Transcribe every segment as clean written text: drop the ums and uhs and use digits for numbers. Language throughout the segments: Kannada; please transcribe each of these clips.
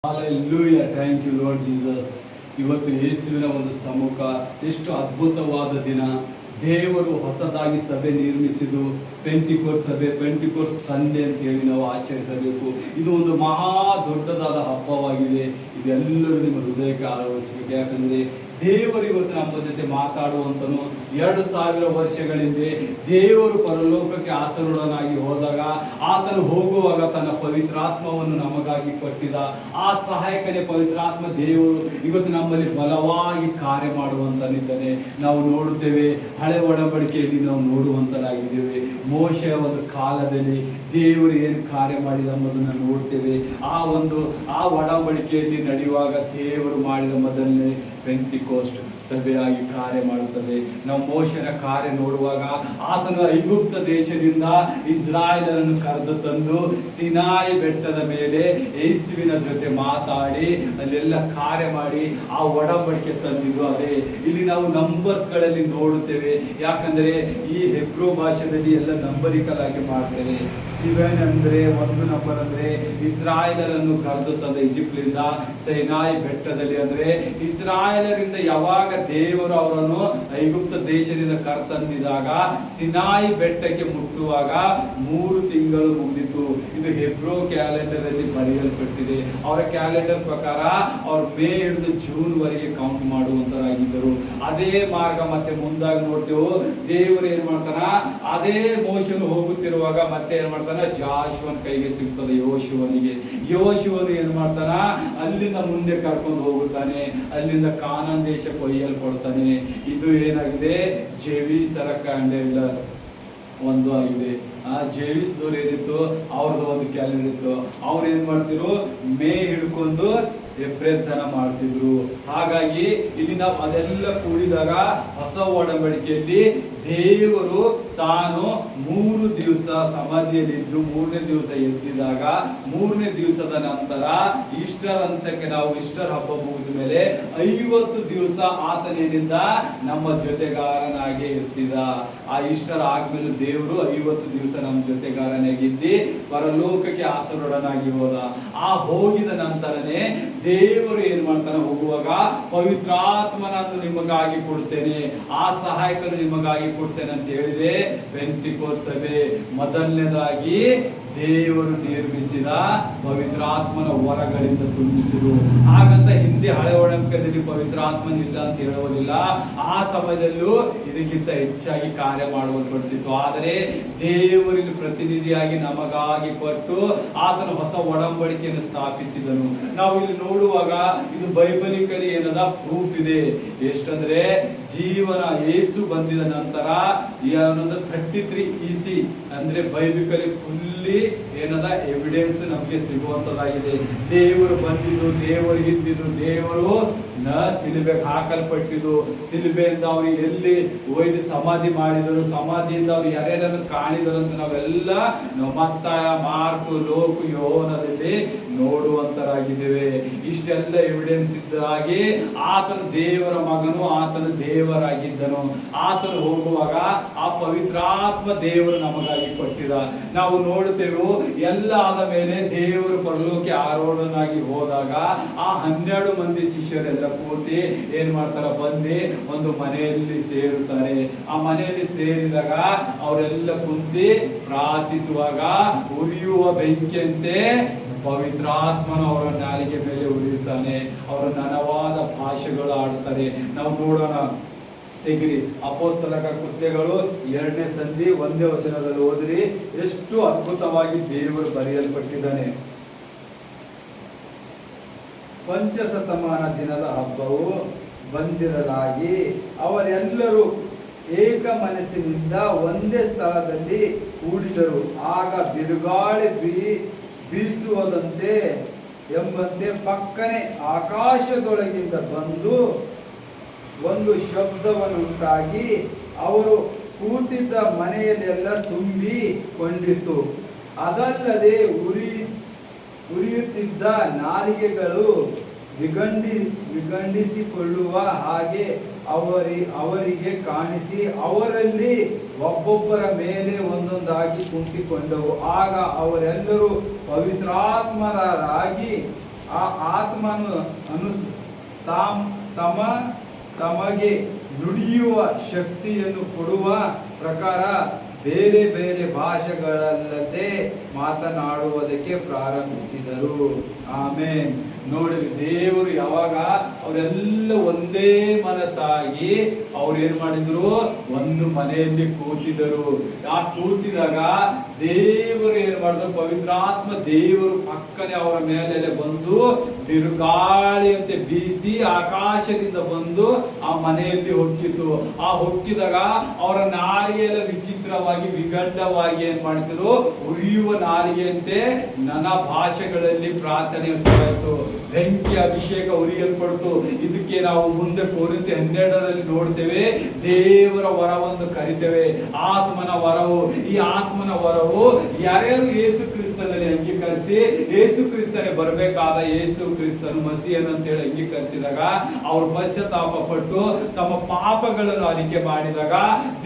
Hallelujah. Thank you, Lord Jesus. ಇವತ್ತು ಯೇಸುವಿನ ಒಂದು ಸಮ್ಮುಖ ಎಷ್ಟು ಅದ್ಭುತವಾದ ದಿನ. ದೇವರು ಹೊಸದಾಗಿ ಸಭೆ ನಿರ್ಮಿಸಿದ್ದು ಪೆಂಟಿಕೋಸ್ಟ್ ಸಭೆ, ಪೆಂಟಿಕೋಸ್ಟ್ ಸಂಡೇ ಅಂತ ಹೇಳಿ ನಾವು ಆಚರಿಸಬೇಕು. ಇದು ಒಂದು ಮಹಾ ದೊಡ್ಡದಾದ ಹಬ್ಬವಾಗಿದೆ. ಇದೆಲ್ಲರೂ ನಿಮ್ಮ ಹೃದಯಕ್ಕೆ ಅಳವಡಿಸಬೇಕು. ಯಾಕಂದರೆ ದೇವರು ಇವತ್ತು ನಮ್ಮ ಜೊತೆ ಮಾತಾಡುವಂತನು 2000 ವರ್ಷಗಳಿಂದ ದೇವರು ಪರಲೋಕಕ್ಕೆ ಆಸರುಡನಾಗಿ ಹೋದಾಗ ಆತನು ಹೋಗುವಾಗ ತನ್ನ ಪವಿತ್ರಾತ್ಮವನ್ನು ನಮಗಾಗಿ ಕೊಟ್ಟಿದ ಆ ಸಹಾಯಕನೇ ಪವಿತ್ರಾತ್ಮ ದೇವರು ಇವತ್ತು ನಮ್ಮಲ್ಲಿ ಬಲವಾಗಿ ಕಾರ್ಯ ಮಾಡುವಂತನಿದ್ದಾನೆ. ನಾವು ನೋಡುತ್ತೇವೆ, ಹಳೆ ಒಡಂಬಡಿಕೆಯಲ್ಲಿ ನಾವು ನೋಡುವಂತರಾಗಿದ್ದೇವೆ. ಮೋಶೆಯ ಒಂದು ಕಾಲದಲ್ಲಿ ದೇವರು ಏನು ಕಾರ್ಯ ಮಾಡಿದ ಎಂಬುದನ್ನು ನೋಡ್ತೇವೆ. ಆ ಒಡಂಬಡಿಕೆಯಲ್ಲಿ ನಡೆಯುವಾಗ ದೇವರು ಮಾಡಿದ ಮೊದಲನೇ ಪೆಂಟಿಕೋಸ್ಟ್ ಸಭೆಯಾಗಿ ಕಾರ್ಯ ಮಾಡುತ್ತದೆ. ನಾವು ಮೋಶೆಯ ಕಾರ್ಯ ನೋಡುವಾಗ ಆತನು ಐಗುಪ್ತ ದೇಶದಿಂದ ಇಸ್ರಾಯೇಲರನ್ನು ಕರೆದು ತಂದು ಸಿನಾಯಿ ಬೆಟ್ಟದ ಮೇಲೆ ಯೇಸುವಿನ ಜೊತೆ ಮಾತಾಡಿ ಅಲ್ಲೆಲ್ಲ ಕಾರ್ಯ ಮಾಡಿ ಆ ಒಡಂಬಡಿಕೆ ತಂದಿದ್ದು ಅದೇ. ಇಲ್ಲಿ ನಾವು ನಂಬರ್ಸ್ಗಳಲ್ಲಿ ನೋಡುತ್ತೇವೆ. ಯಾಕಂದರೆ ಈ ಹೆಬ್ರೂ ಭಾಷೆಯಲ್ಲಿ ಎಲ್ಲ ನಂಬರಿಕಲ್ ಆಗಿ ಮಾಡ್ತೇವೆ. 7 ಅಂದರೆ 1 ನಂಬರ್ ಅಂದರೆ ಇಸ್ರಾಯೇಲರನ್ನು ಕರೆದು ತಂದ ಈಜಿಪ್ಟ್ನಿಂದ ಸೈನಾಯಿ ಬೆಟ್ಟದಲ್ಲಿ, ಅಂದರೆ ಇಸ್ರಾಯೇಲರಿಂದ ಯಾವಾಗ ದೇವರು ಅವರನ್ನು ಐಗುಪ್ತ ದೇಶದಿಂದ ಕರ್ತಂದಿದಾಗ ಸಿನಾಯಿ ಬೆಟ್ಟಕ್ಕೆ ಮುಟ್ಟುವಾಗ 3 ತಿಂಗಳು ಮುಗಿದಿತ್ತು. ಇದು ಹೆಬ್ರೋ ಕ್ಯಾಲೆಂಡರ್ ಅಲ್ಲಿ ಬರೆಯಲ್ಪಟ್ಟಿದೆ. ಅವರ ಕ್ಯಾಲೆಂಡರ್ ಪ್ರಕಾರ ಅವರು ಮೇ ಹಿಡಿದು ಜೂನ್ ವರೆಗೆ ಕೌಂಟ್ ಮಾಡುವಂತರಾಗಿದ್ದರು. ಅದೇ ಮಾರ್ಗ ಮತ್ತೆ ಮುಂದಾಗಿ ನೋಡ್ತೇವೆ. ದೇವರು ಏನ್ ಮಾಡ್ತಾನ, ಅದೇ ಮೋಶನು ಹೋಗುತ್ತಿರುವಾಗ ಮತ್ತೆ ಏನ್ ಮಾಡ್ತಾನ, ಜಾಶುವನ ಕೈಗೆ ಸಿಗ್ತದೆ ಯೋಶುವನು ಏನ್ ಮಾಡ್ತಾನ, ಅಲ್ಲಿಂದ ಮುಂದೆ ಕರ್ಕೊಂಡು ಹೋಗುತ್ತಾನೆ. ಅಲ್ಲಿಂದ ಕಾನಾನ್ ದೇಶಕ್ಕೆ ಒಯ್ಯಲ್ಪಡ್ತಾನೆ. ಇದು ಏನಾಗಿದೆ, ಜೆವಿಸರ ಕ್ಯಾಲೆಂಡರ್ ಒಂದು ಆಗಿದೆ. ಆ ಜೆವಿಸ್ದವ್ರು ಏನಿತ್ತು ಅವ್ರದ್ದು ಒಂದು ಕ್ಯಾಲೆಂಡರ್ ಇತ್ತು. ಅವ್ರು ಏನ್ ಮಾಡ್ತಿದ್ರು, ಮೇ ಹಿಡ್ಕೊಂಡು ಏಪ್ರಿಲ್ ತನ ಮಾಡ್ತಿದ್ರು. ಹಾಗಾಗಿ ಇಲ್ಲಿ ನಾವು ಅದೆಲ್ಲ ಕೂಡಿದಾಗ ಹೊಸ ಒಡಂಬಡಿಕೆಯಲ್ಲಿ ದೇವರು ತಾನು 3 ದಿವಸ ಸಮಾಧಿಯಲ್ಲಿದ್ದು 3ನೇ ದಿವಸ ಎದ್ದಿದಾಗ 3ನೇ ದಿವಸದ ನಂತರ ಈಸ್ಟರ್ ಅಂತಕ್ಕೆ ನಾವು ಈಸ್ಟರ್ ಹಬ್ಬ ಮುಗಿದ ಮೇಲೆ 50 ದಿವಸ ಆತನಿಂದ ನಮ್ಮ ಜೊತೆಗಾರನಾಗಿ ಇರ್ತಿದ್ದ. ಆ ಈಸ್ಟರ್ ಆದ್ಮೇಲೆ ದೇವರು 50 ದಿವಸ ನಮ್ಮ ಜೊತೆಗಾರನಾಗಿದ್ದಿ ಪರಲೋಕಕ್ಕೆ ಆಸರುಡನಾಗಿ ಹೋದ. ಆ ಹೋಗಿದ ನಂತರನೇ ದೇವರು ಏನ್ ಮಾಡ್ತಾನೆ, ಹೋಗುವಾಗ ಪವಿತ್ರಾತ್ಮನನ್ನು ನಿಮಗಾಗಿ ಕೊಡ್ತೇನೆ, ಆ ಸಹಾಯಕರು ನಿಮಗಾಗಿ ಕೊಡ್ತೇನೆ ಅಂತ ಹೇಳಿದೆ. ಪೆಂಟಿಕೋಸ್ಟ್ ಸಭೆ ಮೊದಲನೇದಾಗಿ ದೇವರು ನಿರ್ಮಿಸಿದ ಪವಿತ್ರಾತ್ಮನ ವರಗಳಿಂದ ತುಂಬಿಸಿರು. ಹಾಗಂತ ಹಿಂದೆ ಹಳೆ ಒಡಂಬಡಿಕೆಯಲ್ಲಿ ಪವಿತ್ರಾತ್ಮನಿಲ್ಲ ಅಂತ ಹೇಳುವುದಿಲ್ಲ. ಆ ಸಮಯದಲ್ಲೂ ಇದಕ್ಕಿಂತ ಹೆಚ್ಚಾಗಿ ಕಾರ್ಯ ಮಾಡುವಲ್ಪಡ್ತಿತ್ತು. ಆದರೆ ದೇವರಿಗೆ ಪ್ರತಿನಿಧಿಯಾಗಿ ನಮಗಾಗಿ ಕೊಟ್ಟು ಆತನ ಹೊಸ ಒಡಂಬಡಿಕೆಯನ್ನು ಸ್ಥಾಪಿಸಿದನು. ನಾವು ಇಲ್ಲಿ ನೋಡುವಾಗ ಇದು ಬೈಬಲಿಕಲಿ ಏನದ ಪ್ರೂಫ್ ಇದೆ. ಎಷ್ಟಂದ್ರೆ ಜೀವನ ಯೇಸು ಬಂದಿದ ನಂತರ 33 EC ಅಂದ್ರೆ ಬೈಬಲಿಕಲಿ ಫುಲ್ಲಿ ಏನದ ಎವಿಡೆನ್ಸ್ ನಮಗೆ ಸಿಗುವಂತದಾಗಿದೆ. ದೇವರು ಬಂದಿದ್ದು, ದೇವರು ಇದ್ದಿದ್ದು, ದೇವರು ಸಿಲುಬೆಗೆ ಹಾಕಲ್ಪಟ್ಟಿದ್ದು, ಸಿಲುಬೆಯಿಂದ ಅವರು ಎಲ್ಲಿ ಒಯ್ದು ಸಮಾಧಿ ಮಾಡಿದರು, ಸಮಾಧಿಯಿಂದ ಅವರು ಯಾರ್ಯಾರನ್ನು ಕಾಣಿದರು ಅಂತ ನಾವೆಲ್ಲ ಮತ್ತಾಯ, ಮಾರ್ಕು, ಲೋಕು, ಯೋಹನದಲ್ಲಿ ನೋಡುವಂತರಾಗಿದ್ದೇವೆ. ಇಷ್ಟೆಲ್ಲ ಎವಿಡೆನ್ಸ್ ಇದ್ದಾಗಿ ಆತನು ದೇವರ ಮಗನು, ಆತನು ದೇವರಾಗಿದ್ದನು. ಆತನು ಹೋಗುವಾಗ ಆ ಪವಿತ್ರಾತ್ಮ ದೇವರು ನಮಗಾಗಿ ಕೊಟ್ಟಿದ. ನಾವು ನೋಡುತ್ತೇವೆ, ಎಲ್ಲ ಆದ ಮೇಲೆ ದೇವರು ಪರಲೋಕಕ್ಕೆ ಆರೋಹಣನಾಗಿ ಹೋದಾಗ ಆ 12 ಮಂದಿ ಶಿಷ್ಯರೆಲ್ಲ ಕೂತಿ ಏನ್ ಮಾಡ್ತಾರ, ಬಂದು ಒಂದು ಮನೆಯಲ್ಲಿ ಸೇರುತ್ತಾರೆ. ಆ ಮನೆಯಲ್ಲಿ ಸೇರಿದಾಗ ಅವರೆಲ್ಲ ಕುಂತಿ ಪ್ರಾರ್ಥಿಸುವಾಗ ಉರಿಯುವ ಬೆಂಕಿಯಂತೆ ಪವಿತ್ರಾತ್ಮನ ಅವರ ನಾಲಿಗೆ ಮೇಲೆ ಉರಿಯುತ್ತಾನೆ. ಅವರ ನನವಾದ ಭಾಷೆಗಳು ಆಡುತ್ತಾರೆ. ನಾವು ನೋಡೋಣ, ತೆಗಿರಿ ಅಪೊಸ್ತಲರ ಕೃತ್ಯಗಳು 2ನೇ ಸಂಧಿ 1ನೇ ವಚನದಲ್ಲಿ ಓದಿರಿ, ಎಷ್ಟು ಅದ್ಭುತವಾಗಿ ದೇವರು ಬರೆಯಲ್ಪಟ್ಟಿದ್ದಾನೆ. ಪಂಚಶತಮಾನ ದಿನದ ಹಬ್ಬವು ಬಂದಿರಲಾಗಿ ಅವರೆಲ್ಲರೂ ಏಕ ಮನಸ್ಸಿನಿಂದ ಒಂದೇ ಸ್ಥಳದಲ್ಲಿ ಕೂಡಿದರು. ಆಗ ಬಿರುಗಾಳಿ ಬೀಸುವುದಂತೆ ಎಂಬಂತೆ ಪಕ್ಕನೆ ಆಕಾಶದೊಳಗಿಂದ ಬಂದು ಒಂದು ಶಬ್ದವನ್ನುಂಟಾಗಿ ಅವರು ಕೂತಿದ್ದ ಮನೆಯಲ್ಲೆಲ್ಲ ತುಂಬಿಕೊಂಡಿತು. ಅದಲ್ಲದೆ ಉರಿಯುತ್ತಿದ್ದ ನಾಲಿಗೆಗಳು ವಿಗಂಡಿಸಿಕೊಳ್ಳುವ ಹಾಗೆ ಅವರಿಗೆ ಕಾಣಿಸಿ ಅವರಲ್ಲಿ ಒಬ್ಬೊಬ್ಬರ ಮೇಲೆ ಒಂದೊಂದಾಗಿ ಕುಂತಿಕೊಂಡವು. ಆಗ ಅವರೆಲ್ಲರೂ ಪವಿತ್ರಾತ್ಮರಾಗಿ ಆ ಆತ್ಮನು ತಮಗೆ ನುಡಿಯುವ ಶಕ್ತಿಯನ್ನು ಕೊಡುವ ಪ್ರಕಾರ ಬೇರೆ ಬೇರೆ ಭಾಷೆಗಳಲ್ಲದೆ ಮಾತನಾಡುವುದಕ್ಕೆ ಪ್ರಾರಂಭಿಸಿದರು. ಆಮೇನ್. ನೋಡಿ, ದೇವರು ಯಾವಾಗ ಅವರೆಲ್ಲ ಒಂದೇ ಮನಸ್ಸಾಗಿ ಅವ್ರು ಏನ್ ಮಾಡಿದ್ರು, ಒಂದು ಮನೆಯಲ್ಲಿ ಕೂತಿದರು. ಆ ಕೂತಿದಾಗ ದೇವರು ಏನ್ ಮಾಡಿದ್ರು, ಪವಿತ್ರಾತ್ಮ ದೇವರು ಪಕ್ಕನೆ ಅವರ ಮೇಲೆ ಬಂದು ಬಿರುಗಾಳಿಯಂತೆ ಬೀಸಿ ಆಕಾಶದಿಂದ ಬಂದು ಆ ಮನೆಯಲ್ಲಿ ಹೊಕ್ಕಿತು. ಆ ಹೊಕ್ಕಿದಾಗ ಅವರ ನಾಲಿಗೆಯೆಲ್ಲ ವಿಚಿತ್ರವಾಗಿ ವಿಗಂಡವಾಗಿ ಏನ್ ಮಾಡಿದ್ರು, ಉರಿಯುವ ನಾಲಿಗೆಯಂತೆ ನಾನಾ ಭಾಷೆಗಳಲ್ಲಿ ಪ್ರಾರ್ಥನೆ ಶುರುವಾಯಿತು. ಬೆಂಕಿ ಅಭಿಷೇಕ ಉರಿಯಲ್ಪಡ್ತು. ಇದಕ್ಕೆ ನಾವು ಮುಂದೆ ಕೊರಿಂಥಿ 12ರಲ್ಲಿ ನೋಡ್ತೇವೆ, ದೇವರ ವರವನ್ನು ಕರಿತೇವೆ, ಆತ್ಮನ ವರವು. ಈ ಆತ್ಮನ ವರವು ಯಾರ್ಯಾರು ಯೇಸು ಕ್ರಿಸ್ತನಲ್ಲಿ ಅಂಗೀಕರಿಸಿ, ಯೇಸು ಕ್ರಿಸ್ತನೇ ಬರಬೇಕಾದ ಯೇಸು ಕ್ರಿಸ್ತನು ಮಸಿಯನು ಅಂತೇಳಿ ಅಂಗೀಕರಿಸಿದಾಗ, ಅವ್ರು ಪಶ್ಚಾತ್ತಾಪ ಪಟ್ಟು ತಮ್ಮ ಪಾಪಗಳನ್ನು ಅರಿಕೆ ಮಾಡಿದಾಗ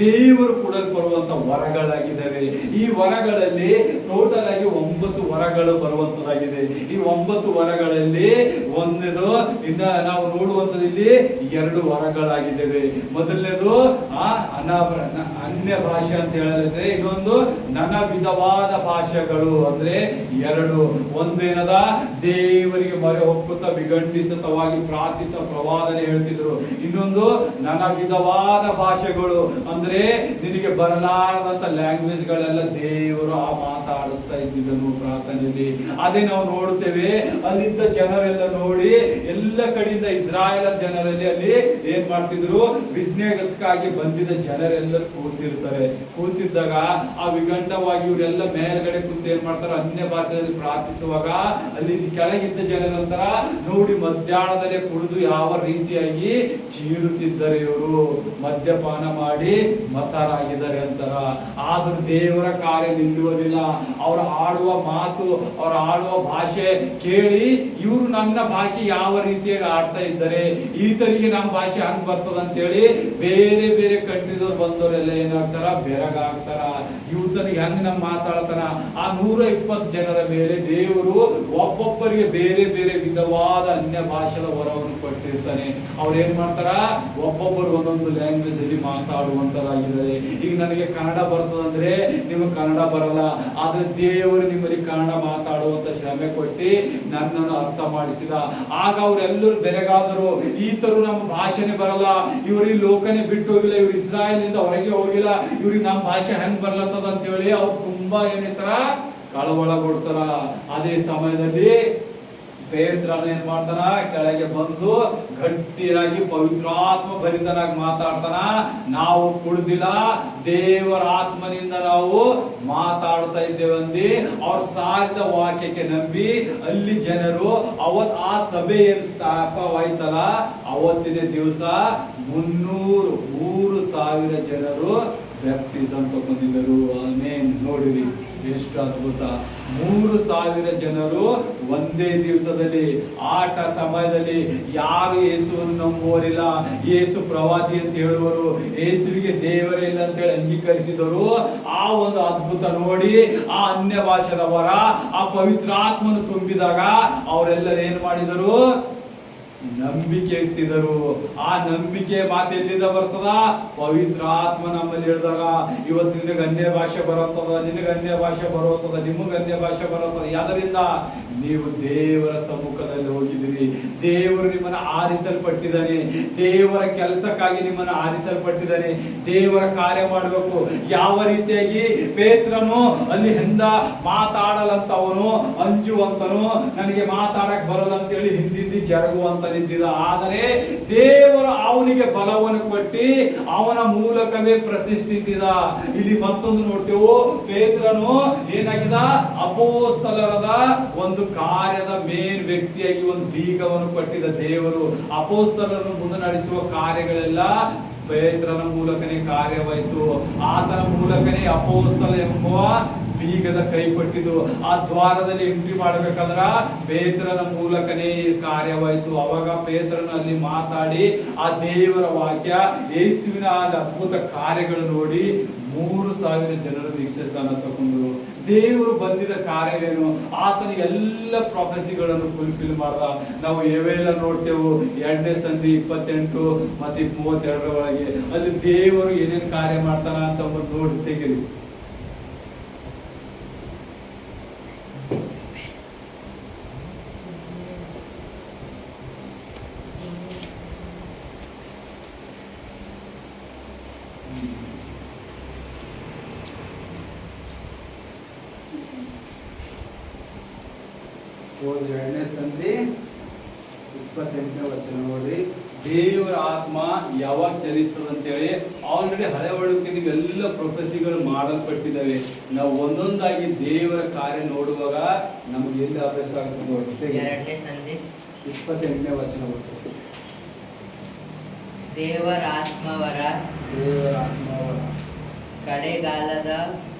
ದೇವರು ಕೊಡಲ್ಪಡುವಂತ ವರಗಳಾಗಿದ್ದಾವೆ. ಈ ವರಗಳಲ್ಲಿ ಟೋಟಲ್ ಆಗಿ 9 ವರಗಳು ಬರುವಂತದಾಗಿದೆ. ಈ 9 ವರಗಳಲ್ಲಿ ಒಂದನೇದು ಇನ್ನ ನಾವು ನೋಡುವಂತದ್ದು ಇಲ್ಲಿ 2 ವರಗಳಾಗಿದ್ದೇವೆ. ಮೊದಲನೇದು ಅನ್ಯ ಭಾಷೆ ಅಂತ ಹೇಳಿದ್ರೆ, ಇನ್ನೊಂದು ನಾನಾ ವಿಧವಾದ ಭಾಷೆಗಳು ಅಂದ್ರೆ 2. ಒಂದೇನದ ದೇವರಿಗೆ ಮೊರೆ ಹೊಕ್ಕುತ್ತಾ ವಿಗಂಡಿಸುತ್ತವಾಗಿ ಪ್ರಾರ್ಥಿಸುವ ಪ್ರವಾದನೆ ಹೇಳ್ತಿದ್ರು. ಇನ್ನೊಂದು ನಾನಾ ವಿಧವಾದ ಭಾಷೆಗಳು ಅಂದ್ರೆ ನಿನಗೆ ಬರಲಾರದಂತ ಲ್ಯಾಂಗ್ವೇಜ್ ಗಳೆಲ್ಲ ದೇವರು ಆ ಮಾತಾಡಿಸ್ತಾ ಇದ್ದಿದ್ದನು ಪ್ರಾರ್ಥನೆಯಲ್ಲಿ. ಅದೇ ನಾವು ನೋಡುತ್ತೇವೆ. ಅಲ್ಲಿದ್ದ ಜನರೆಲ್ಲ ನೋಡಿ ಎಲ್ಲ ಕಡೆಯಿಂದ ಇಸ್ರಾಯೇಲ್ ಜನರಲ್ಲಿ ಅಲ್ಲಿ ಏನ್ ಮಾಡ್ತಿದ್ರು, ಬಿಸ್ನೆಸ್ಗಾಗಿ ಬಂದಿದ್ದ ಜನರೆಲ್ಲರೂ ಕೂತಿರ್ತಾರೆ. ಕೂತಿದ್ದಾಗ ಆ ವಿಗಂಡವಾಗಿ ಇವರೆಲ್ಲ ಮೇಲ್ಗಡೆ ಕೂತು ಏನ್ ಮಾಡ್ತಾರೆ, ಅನ್ಯ ಭಾಷೆಯಲ್ಲಿ ಪ್ರಾರ್ಥಿಸುವಾಗ ಅಲ್ಲಿ ಕೆಳಗಿದ್ದ ಜನರಂತರ ನೋಡಿ ಮಧ್ಯಾಹ್ನದಲ್ಲೇ ಕುಡಿದು ಯಾವ ರೀತಿಯಾಗಿ ಚೀರುತ್ತಿದ್ದಾರೆ, ಇವರು ಮದ್ಯಪಾನ ಮಾಡಿ ಮತರಾಗಿದ್ದಾರೆ ಅಂತಾರ. ಆದ್ರೂ ದೇವರ ಕಾರ್ಯ ನಿಲ್ಲುವುದಿಲ್ಲ. ಅವ್ರು ಆಡುವ ಮಾತು, ಅವ್ರ ಆಡುವ ಭಾಷೆ ಕೇಳಿ ಇವರು ನನ್ನ ಭಾಷೆ ಯಾವ ರೀತಿಯಾಗಿ ಆಡ್ತಾ ಇದ್ದಾರೆ, ಈತರಿಗೆ ನಮ್ಮ ಭಾಷೆ ಹಂಗ್ ಬರ್ತದ ಅಂತೇಳಿ ಬೇರೆ ಬೇರೆ ಕಂಟ್ರಿದವ್ರು ಬಂದವರೆಲ್ಲ ಏನಾಗ್ತಾರ, ಬೆರಗಾಗ್ತಾರ. ಇವತನಿಗೆ ಹೆಂಗ್ ನಮ್ ಮಾತಾಡ್ತಾನ. ಆ 120 ಜನರ ಮೇಲೆ ದೇವರು ಒಬ್ಬೊಬ್ಬರಿಗೆ ಬೇರೆ ಬೇರೆ ವಿಧವಾದ ಅನ್ಯ ಭಾಷೆಯ ವರವನ್ನು ಕೊಟ್ಟಿರ್ತಾನೆ. ಅವ್ರು ಏನ್ ಮಾಡ್ತಾರ, ಒಬ್ಬೊಬ್ಬರು ಒಂದೊಂದು ಲ್ಯಾಂಗ್ವೇಜ್ ಅಲ್ಲಿ ಮಾತಾಡುವಂತರಾಗಿದ್ದಾರೆ. ಈಗ ನನಗೆ ಕನ್ನಡ ಬರ್ತದಂದ್ರೆ ನಿಮಗೆ ಕನ್ನಡ ಬರಲ್ಲ, ಆದ್ರೆ ದೇವರು ನಿಮ್ಮಲ್ಲಿ ಕನ್ನಡ ಮಾತಾಡುವಂತ ಶ್ರಮೆ ಕೊಟ್ಟು ನನ್ನನ್ನು ಅರ್ಥ ಮಾಡಿಸಿದ. ಆಗ ಅವರೆಲ್ಲರೂ ಬೆರಗಾದರು. ಈತರು ನಮ್ಮ ಭಾಷೆನೇ ಬರಲ್ಲ, ಇವ್ರ ಈ ಲೋಕನೇ ಬಿಟ್ಟು ಹೋಗಿಲ್ಲ, ಇವ್ರು ಇಸ್ರಾಯೇಲ್ ಇಂದ ಹೊರಗೆ ಹೋಗಿಲ್ಲ, ಇವ್ರಿಗೆ ನಮ್ಮ ಭಾಷೆ ಹೆಂಗ್ ಬರ್ಲತ್ತದ ಅಂತ ಹೇಳಿ ಅವ್ರು ತುಂಬಾ ಏನಿರ್ತಾರ, ಕಳವಳಗೊಡ್ತಾರ. ಅದೇ ಸಮಯದಲ್ಲಿ ಪೇತ್ರನ ಏನ್ ಮಾಡ್ತಾನ, ಕೆಳಗೆ ಬಂದು ಗಟ್ಟಿಯಾಗಿ ಪವಿತ್ರಾತ್ಮ ಭರಿತನಾಗಿ ಮಾತಾಡ್ತಾನ. ನಾವು ಕುಡ್ದಿಲ್ಲ, ದೇವರ ಆತ್ಮನಿಂದ ನಾವು ಮಾತಾಡ್ತಾ ಇದ್ದೇವಂದಿ. ಅವ್ರ ಸಾರಿದ ವಾಕ್ಯಕ್ಕೆ ನಂಬಿ ಅಲ್ಲಿ ಜನರು ಆ ಸಭೆ ಏನ್ ಸ್ಥಾಪವಾಯ್ತಲ್ಲ, ಅವತ್ತಿನ ದಿವಸ 3,000 ಜನರು ಬ್ಯಾಪ್ಟಿಸಮ್ ತಗೊಂಡಿದ್ದರು. ಆಮೇನ್. ನೋಡಿರಿ ಎಷ್ಟು ಅದ್ಭುತ. 3,000 ಜನರು ಒಂದೇ ದಿವಸದಲ್ಲಿ. ಆಟ ಸಮಯದಲ್ಲಿ ಯಾರು ಯೇಸುವನ್ನು ನಂಬುವರಿಲ್ಲ, ಯೇಸು ಪ್ರವಾದಿ ಅಂತ ಹೇಳುವರು, ಯೇಸುವಿಗೆ ದೇವರೇ ಇಲ್ಲ ಅಂತ ಹೇಳಿ ಅಂಗೀಕರಿಸಿದರು. ಆ ಒಂದು ಅದ್ಭುತ ನೋಡಿ ಆ ಅನ್ಯ ಭಾಷೆದವರ ಆ ಪವಿತ್ರಾತ್ಮನು ತುಂಬಿದಾಗ ಅವರೆಲ್ಲರೂ ಏನ್ ಮಾಡಿದರು, ನಂಬಿಕೆ ಇಟ್ಟಿದರು. ಆ ನಂಬಿಕೆ ಮಾತು ಎಲ್ಲಿಂದ ಬರ್ತದ, ಪವಿತ್ರ ಆತ್ಮ ನಮ್ಮಲ್ಲಿ ಹೇಳಿದಾಗ. ಇವತ್ತು ನಿನಗೆ ಅನ್ಯ ಭಾಷೆ ಬರುತ್ತದ, ನಿನಗೆ ಅನ್ಯ ಭಾಷೆ ಬರುತ್ತದ, ನಿಮಗೆ ಅನ್ಯ ಭಾಷೆ ಬರುತ್ತದ. ಯಾದರಿಂದ ನೀವು ದೇವರ ಸಮ್ಮುಖದಲ್ಲಿ ಹೋಗಿದ್ದೀರಿ. ದೇವರು ನಿಮ್ಮನ್ನು ಆರಿಸಲ್ಪಟ್ಟಿದ್ದಾನೆ, ದೇವರ ಕೆಲಸಕ್ಕಾಗಿ ನಿಮ್ಮನ್ನು ಆರಿಸಲ್ಪಟ್ಟಿದ್ದಾನೆ. ದೇವರ ಕಾರ್ಯ ಮಾಡಬೇಕು. ಯಾವ ರೀತಿಯಾಗಿ ಪೇತ್ರನು ಅಲ್ಲಿ ಹೆಂದ ಮಾತಾಡಲಂತವನು, ಅಂಜುವಂತನು, ನನಗೆ ಮಾತಾಡಕ್ ಬರಲ್ಲ ಅಂತೇಳಿ ಹಿಂದಿಂದಿ ಜರುಗುವಂತ ನಿಂತಿದ್ದ. ಆದರೆ ದೇವರು ಅವನಿಗೆ ಬಲವನ್ನು ಕೊಟ್ಟಿ ಅವನ ಮೂಲಕವೇ ಪ್ರತಿಷ್ಠಿಸಿದ. ಇಲ್ಲಿ ಮತ್ತೊಂದು ನೋಡ್ತೇವೆ, ಪೇತ್ರನು ಏನಾಗಿದ, ಅಪೋಸ್ತಲರದ ಒಂದು ಕಾರ್ಯದ ಮೇನ್ ವ್ಯಕ್ತಿಯಾಗಿ ಒಂದು ಬೀಗವನ್ನು ಕೊಟ್ಟಿದ್ದ ದೇವರು. ಅಪೋಸ್ತಲರನ್ನು ಮುಂದೆ ನಡೆಸುವ ಕಾರ್ಯಗಳೆಲ್ಲ ಪೇತ್ರನ ಮೂಲಕನೇ ಕಾರ್ಯವಾಯಿತು. ಆತನ ಮೂಲಕನೇ ಅಪೋಸ್ತಲ ಎಂಬುವ ಬೀಗದ ಕೈ ಕೊಟ್ಟಿದ್ದು. ಆ ದ್ವಾರದಲ್ಲಿ ಎಂಟ್ರಿ ಮಾಡಬೇಕಾದ್ರ ಪೇತ್ರನ ಮೂಲಕನೇ ಕಾರ್ಯವಾಯಿತು. ಅವಾಗ ಪೇತ್ರನ ಅಲ್ಲಿ ಮಾತಾಡಿ ಆ ದೇವರ ವಾಕ್ಯ, ಯೇಸುವಿನ ಅದ್ಭುತ ಕಾರ್ಯಗಳು ನೋಡಿ 3,000 ಜನರು ದೀಕ್ಷಾಸ್ನಾನ ತಗೊಂಡ್ರು. ದೇವರು ಬಂದಿದ ಕಾರ್ಯವೇನು? ಆತನ ಎಲ್ಲ ಪ್ರೊಫೆಸಿಗಳನ್ನು ಫುಲ್ಫಿಲ್ ಮಾಡ್ದ. ನಾವು ಎವೆಲ್ಲ ನೋಡ್ತೇವೆ 2ನೇ ಸಂಧಿ 28 ಮತ್ತೆ 32 ಒಳಗೆ ಅಲ್ಲಿ ದೇವರು ಏನೇನು ಕಾರ್ಯ ಮಾಡ್ತಾನ ಅಂತ ಒಂದು ನೋಡಿ ತೆಗಿರಿ. ಓದಿ 2ನೇ ಸಂಧಿ 28ನೇ ವಚನ ನೋಡಿ. ದೇವರ ಆತ್ಮ ಯಾವಾಗ ಚಲಿಸ್ತದೆ ಅಂತೇಳಿ ಆಲ್ರೆಡಿ ಹಳೆ ಒಳಗೆ ಎಲ್ಲ ಪ್ರೊಫೆಸಿಗಳು ಮಾಡಲ್ಪಟ್ಟಿದ್ದಾವೆ. ನಾವು ಒಂದೊಂದಾಗಿ ದೇವರ ಕಾರ್ಯ ನೋಡುವಾಗ ನಮ್ಗೆ ಎಲ್ಲಿ ಅಭ್ಯಾಸ ಆಗ್ತದೆ ನೋಡಿ. 2ನೇ ಸಂಧಿ 28ನೇ ವಚನ ಬರ್ತದೆ. ದೇವರ ಆತ್ಮವರ ಕಡೆಗಾಲದ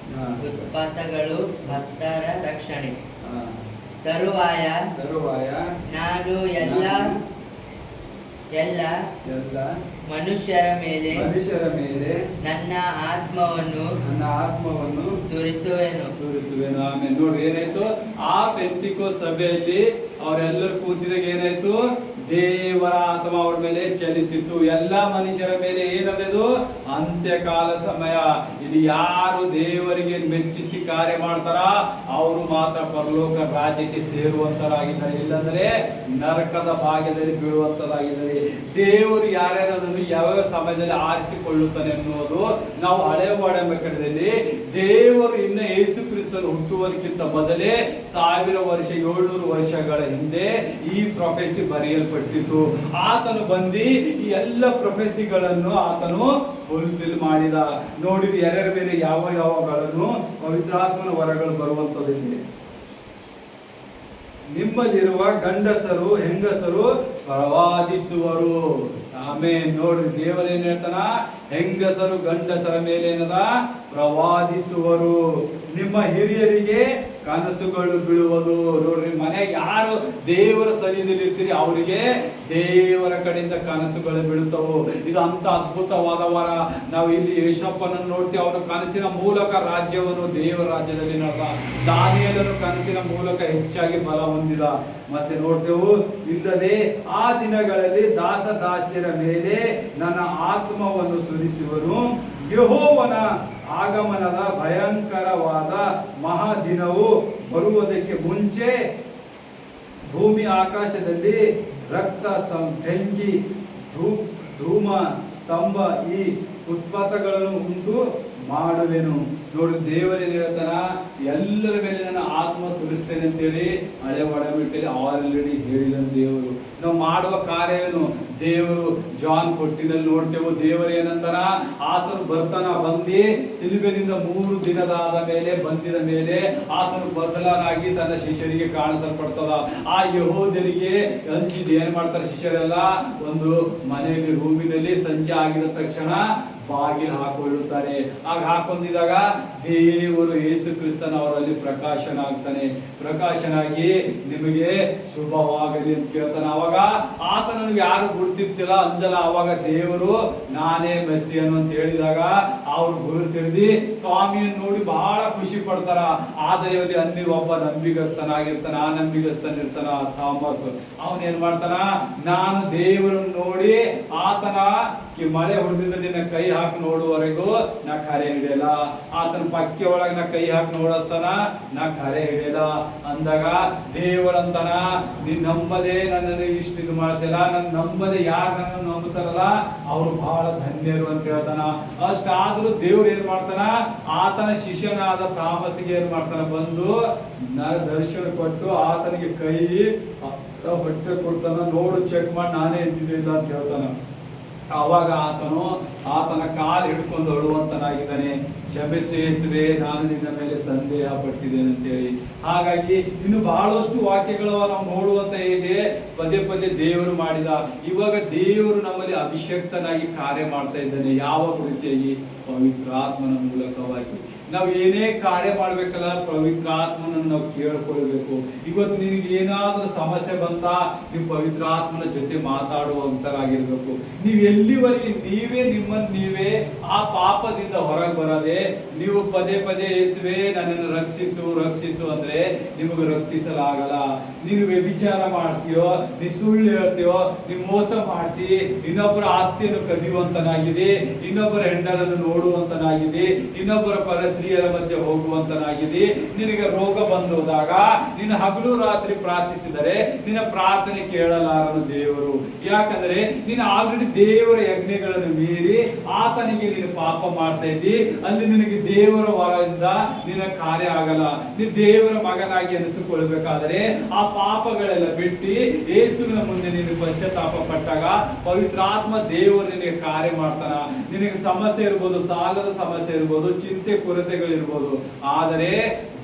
ಉತ್ಪಾತಗಳು ಭಕ್ತರ ರಕ್ಷಣೆ. ತರುವಾಯ ನಾನು ಎಲ್ಲ ಮನುಷ್ಯರ ಮೇಲೆ ನನ್ನ ಆತ್ಮವನ್ನು ಸುರಿಸುವೆನು. ಆಮೇಲೆ ನೋಡಿ ಏನಾಯ್ತು, ಆ ಪೆಂತಿಕೋಸ್ತ ಸಭೆಯಲ್ಲಿ ಅವರೆಲ್ಲರೂ ಕೂತಿದಾಗ ಏನಾಯ್ತು, ದೇವರ ಆತ್ಮ ಅವ್ರ ಮೇಲೆ ಚಲಿಸಿತು. ಎಲ್ಲ ಮನುಷ್ಯರ ಮೇಲೆ ಏನದು, ಅಂತ್ಯಕಾಲ ಸಮಯ. ಇದು ಯಾರು ದೇವರಿಗೆ ಮೆಚ್ಚಿಸಿ ಕಾರ್ಯ ಮಾಡ್ತಾರ ಅವರು ಮಾತ್ರ ಪರಲೋಕ ರಾಜ್ಯಕ್ಕೆ ಸೇರುವಂತರಾಗಿದ್ದಾರೆ, ಇಲ್ಲಂದ್ರೆ ನರಕದ ಭಾಗ್ಯದಲ್ಲಿ ಬೀಳುವಂತರಾಗಿದ್ದಾರೆ. ದೇವರು ಯಾರ್ಯಾರನ್ನು ಯಾವ ಸಮಯದಲ್ಲಿ ಆರಿಸಿಕೊಳ್ಳುತ್ತಾನೆ ಎನ್ನುವುದು ನಾವು ಹಳೆ ಒಡಂಬಡಿಕೆಯಲ್ಲಿ ದೇವರು ಇನ್ನು ಯೇಸು ಕ್ರಿಸ್ತನು ಹುಟ್ಟುವುದಕ್ಕಿಂತ ಮೊದಲೇ 1700 ವರ್ಷಗಳ ಹಿಂದೆ ಈ ಪ್ರೊಫೆಸಿ ಬರೆಯಲ್ಪಟ್ಟಿತು. ಆತನು ಬಂದು ಈ ಎಲ್ಲ ಪ್ರೊಫೆಸಿಗಳನ್ನು ಆತನು ಫುಲ್ಫಿಲ್ ಮಾಡಿದ. ನೋಡಿರಿ ಯಾರ್ಯಾರ ಮೇಲೆ ಯಾವಗಳನ್ನು ಪವಿತ್ರಾತ್ಮನ ವರಗಳು ಬರುವಂತದ್ದಿದೆ. ನಿಮ್ಮಲ್ಲಿರುವ ಗಂಡಸರು ಹೆಂಗಸರು ಪ್ರವಾದಿಸುವರು. ಆಮೇಲೆ ನೋಡ್ರಿ ದೇವರೇನ್ ಹೇಳ್ತಾನ, ಹೆಂಗಸರು ಗಂಡಸರ ಮೇಲೆ ಏನದ ಪ್ರವಾದಿಸುವರು. ನಿಮ್ಮ ಹಿರಿಯರಿಗೆ ಕನಸುಗಳು ಬೀಳುವುದು. ನೋಡ್ರಿ ಮನೆ ಯಾರು ದೇವರ ಸನ್ನಿಧಿಯಲ್ಲಿ ಇರ್ತೀರಿ ಅವರಿಗೆ ದೇವರ ಕಡೆಯಿಂದ ಕನಸುಗಳು ಬೀಳುತ್ತವು. ಇದು ಅಂತ ಅದ್ಭುತವಾದ ವರ. ನಾವು ಇಲ್ಲಿ ಯೇಷಪ್ಪನನ್ನು ನೋಡ್ತೀವಿ, ಅವನು ಕನಸಿನ ಮೂಲಕ ರಾಜ್ಯವನ್ನು ದೇವರ ರಾಜ್ಯದಲ್ಲಿ ನಡೆದ. ದಾನಿಯೇಲನು ಕನಸಿನ ಮೂಲಕ ಹೆಚ್ಚಾಗಿ ಬಲ ಹೊಂದಿದ. ಮತ್ತೆ ನೋಡ್ತೇವೆ, ಇಲ್ಲದೆ ಆ ದಿನಗಳಲ್ಲಿ ದಾಸದಾಸಿಯರ ಮೇಲೆ ನನ್ನ ಆತ್ಮವನ್ನು ಸುರಿಸುವನು. ಯೆಹೋವನ ಆಗಮನದ ಭಯಂಕರವಾದ ಮಹಾದಿನವು ಬರುವುದಕ್ಕೆ ಮುಂಚೆ ಭೂಮಿ ಆಕಾಶದಲ್ಲಿ ರಕ್ತ, ಬೆಂಕಿ, ಧೂಮ, ಸ್ತಂಭ ಈ ಉತ್ಪಾತಗಳನ್ನು ಉಂಟು ಮಾಡುವೆನು. ನೋಡಿ ದೇವರೇನು ಹೇಳ್ತಾನ, ಎಲ್ಲರ ಮೇಲೆ ನನ್ನ ಆತ್ಮ ಸುರಿಸ್ತೇನೆ ಅಂತೇಳಿ ಹಳೆ ಒಡಂಬಡಿಕೆಯಲ್ಲಿ ಆಲ್ರೆಡಿ ಹೇಳಿದ ದೇವರು. ನಾವು ಮಾಡುವ ಕಾರ್ಯವೇನು, ದೇವರು ಜಾನ್ 14 ನೋಡ್ತೇವೆ. ದೇವರು ಏನಂತಾನ, ಆತನು ಬಂದಿ ಸಿಲುಬೆಯಿಂದ 3 ದಿನದಾದ ಮೇಲೆ ಬಂದಿದ ಮೇಲೆ ಆತನು ಬದಲಾಗಿ ತನ್ನ ಶಿಷ್ಯರಿಗೆ ಕಾಣಿಸಲ್ಪಡ್ತದ. ಆ ಯೆಹೂದ್ಯರಿಗೆ ಅಂಜಿದ್ ಏನ್ ಮಾಡ್ತಾರೆ ಶಿಷ್ಯರೆಲ್ಲ, ಒಂದು ಮನೆಯಲ್ಲಿ ರೂಮಿನಲ್ಲಿ ಸಂಜೆ ಆಗಿದ ತಕ್ಷಣ ಬಾಗಿಲು ಹಾಕೊಳ್ಳುತ್ತಾರೆ. ಆಗ ಹಾಕೊಂಡಿದಾಗ ದೇವರು ಯೇಸು ಕ್ರಿಸ್ತನ ಅವರಲ್ಲಿ ಪ್ರಕಾಶನಾಗಿ ನಿಮಗೆ ಶುಭವಾಗಲಿ ಅಂತ ಕೇಳ್ತಾನೆ. ಅವಾಗ ಆತನನ್ನು ಯಾರು ಗುರುತಿರ್ತಿಲ್ಲ ಅಂಜಲ. ಅವಾಗ ದೇವರು ನಾನೇ ಮೆಸ್ಸಿಯನು ಅಂತ ಹೇಳಿದಾಗ ಅವ್ರು ಗುರು ತಿಳಿದಿ ಸ್ವಾಮಿಯನ್ನು ನೋಡಿ ಬಹಳ ಖುಷಿ ಪಡ್ತಾರ. ಆದರೆ ಅಲ್ಲಿ ಒಬ್ಬ ನಂಬಿಗಸ್ತನಾಗಿರ್ತಾನ. ಆ ನಂಬಿಗಸ್ತನಿರ್ತಾನ ಥಾಮಸ್. ಅವನೇನ್ ಮಾಡ್ತಾನ, ನಾನು ದೇವರನ್ನು ನೋಡಿ ಆತನ ಮಳೆ ಹೊಡೆದಿದ್ದ ನಿನ್ನ ಕೈ ಹಾಕಿ ನೋಡುವವರೆಗೂ ನಾ ಕರೆ ಹಿಡಿಯಲ್ಲ. ಆತನ ಪಕ್ಕೆ ಒಳಗೆ ನಾ ಕೈ ಹಾಕಿ ನೋಡಸ್ತಾನ, ನಾ ಕರೆ ಹಿಡಿಯಲ್ಲ ಅಂದಾಗ ದೇವರಂತನ, ನೀನ್ ನಂಬದೆ ನನ್ನನ್ನು ಇಷ್ಟು ಇದು ಮಾಡ್ತಿಲ್ಲ. ನನ್ನ ನಂಬದೆ ಯಾರು ನನ್ನನ್ನು ನಂಬುತ್ತಾರಲ್ಲ ಅವ್ರು ಬಹಳ ಧನ್ಯರು ಅಂತ ಹೇಳ್ತಾನ. ಅಷ್ಟಾದ್ರೂ ದೇವ್ರು ಏನ್ ಮಾಡ್ತಾನ, ಆತನ ಶಿಷ್ಯನಾದ ತಾಮಸಿಗೆ ಏನ್ ಮಾಡ್ತಾನ, ಬಂದು ದರ್ಶನ ಕೊಟ್ಟು ಆತನಿಗೆ ಕೈ ಹೊಟ್ಟೆ ಕೊಡ್ತಾನ. ನೋಡು ಚೆಕ್ ಮಾಡಿ ನಾನೇ ಇದ್ದಿದ್ದಿಲ್ಲ ಅಂತ ಹೇಳ್ತಾನ. ಅವಾಗ ಆತನ ಕಾಲು ಹಿಡ್ಕೊಂಡು ಅಳುವಂತನಾಗಿದ್ದಾನೆ. ಕ್ಷಮಿಸುವೆ, ನಾನು ನಿನ್ನ ಮೇಲೆ ಸಂದೇಹ ಪಟ್ಟಿದ್ದೇನೆ ಅಂತೇಳಿ. ಹಾಗಾಗಿ ಇನ್ನು ಬಹಳಷ್ಟು ವಾಕ್ಯಗಳು ನಾವು ನೋಡುವಂತ ಹೇಗೆ ಪದೇ ದೇವರು ಮಾಡಿದ. ಇವಾಗ ದೇವರು ನಮ್ಮಲ್ಲಿ ಅಭಿಷಕ್ತನಾಗಿ ಕಾರ್ಯ ಮಾಡ್ತಾ ಇದ್ದಾನೆ. ಯಾವ ರೀತಿಯಾಗಿ? ಪವಿತ್ರ ಆತ್ಮನ ಮೂಲಕವಾಗಿ. ನಾವು ಏನೇ ಕಾರ್ಯ ಮಾಡ್ಬೇಕಲ್ಲ ಪವಿತ್ರ ಆತ್ಮನನ್ನು ನಾವು ಕೇಳ್ಕೊಳ್ಬೇಕು. ಇವತ್ತು ನಿನಗೆ ಏನಾದ್ರೂ ಸಮಸ್ಯೆ ಬಂತ, ನೀವು ಪವಿತ್ರ ಆತ್ಮನ ಜೊತೆ ಮಾತಾಡುವಂತರಾಗಿರ್ಬೇಕು. ನೀವು ಎಲ್ಲಿವರೆಗೆ ನಿಮ್ಮನ್ನು ನೀವೇ ಆ ಪಾಪದಿಂದ ಹೊರಗೆ ಬರದೆ ನೀವು ಪದೇ ಪದೇ ಯೇಸುವೆ ನನ್ನನ್ನು ರಕ್ಷಿಸು ಅಂದ್ರೆ ನಿಮಗೆ ರಕ್ಷಿಸಲಾಗಲ್ಲ. ನೀನು ವ್ಯಭಿಚಾರ ಮಾಡ್ತೀಯೋ, ನೀ ಸುಳ್ಳು ಹೇಳ್ತೀಯೋ, ನೀ ಮೋಸ ಮಾಡ್ತಿ, ಇನ್ನೊಬ್ಬರ ಆಸ್ತಿಯನ್ನು ಕದಿಯುವಂತನಾಗಿದೆ, ಇನ್ನೊಬ್ಬರ ಹೆಂಡರನ್ನು ನೋಡುವಂತನಾಗಿದೆ, ಇನ್ನೊಬ್ಬರ ಪರಸ್ತ್ರೀಯರ ಮಧ್ಯೆ ಹೋಗುವಂತನಾಗಿದೆ. ನಿನಗೆ ರೋಗ ಬಂದೋದಾಗ ನೀನು ಹಗಲು ರಾತ್ರಿ ಪ್ರಾರ್ಥಿಸಿದರೆ ನಿನ್ನ ಪ್ರಾರ್ಥನೆ ಕೇಳಲಾರನು ದೇವರು. ಯಾಕಂದ್ರೆ ನೀನು ಆಲ್ರೆಡಿ ದೇವರ ಯಜ್ಞಗಳನ್ನು ಮೀರಿ ಆತನಿಗೆ ನೀನು ಪಾಪ ಮಾಡ್ತಾ ಇದ್ದಿ. ಅಲ್ಲಿ ನಿನಗೆ ದೇವರ ವರದಿಂದ ನಿನ್ನ ಕಾರ್ಯ ಆಗಲ್ಲ. ನೀನು ದೇವರ ಮಗನಾಗಿ ಅನಿಸಿಕೊಳ್ಬೇಕಾದರೆ ಆ ಪಾಪಗಳೆಲ್ಲ ಬಿಟ್ಟು ಯೇಸುವಿನ ಮುಂದೆ ನೀನು ಪಶ್ಚಾತ್ತಾಪ ಪಟ್ಟಾಗ ಪವಿತ್ರಾತ್ಮ ದೇವರು ನಿನಗೆ ಕಾರ್ಯ ಮಾಡ್ತಾನ. ನಿನಗೆ ಸಮಸ್ಯೆ ಇರ್ಬೋದು, ಸಾಲದ ಸಮಸ್ಯೆ ಇರ್ಬೋದು, ಚಿಂತೆ ಕೊರತೆಗಳಿರ್ಬೋದು, ಆದರೆ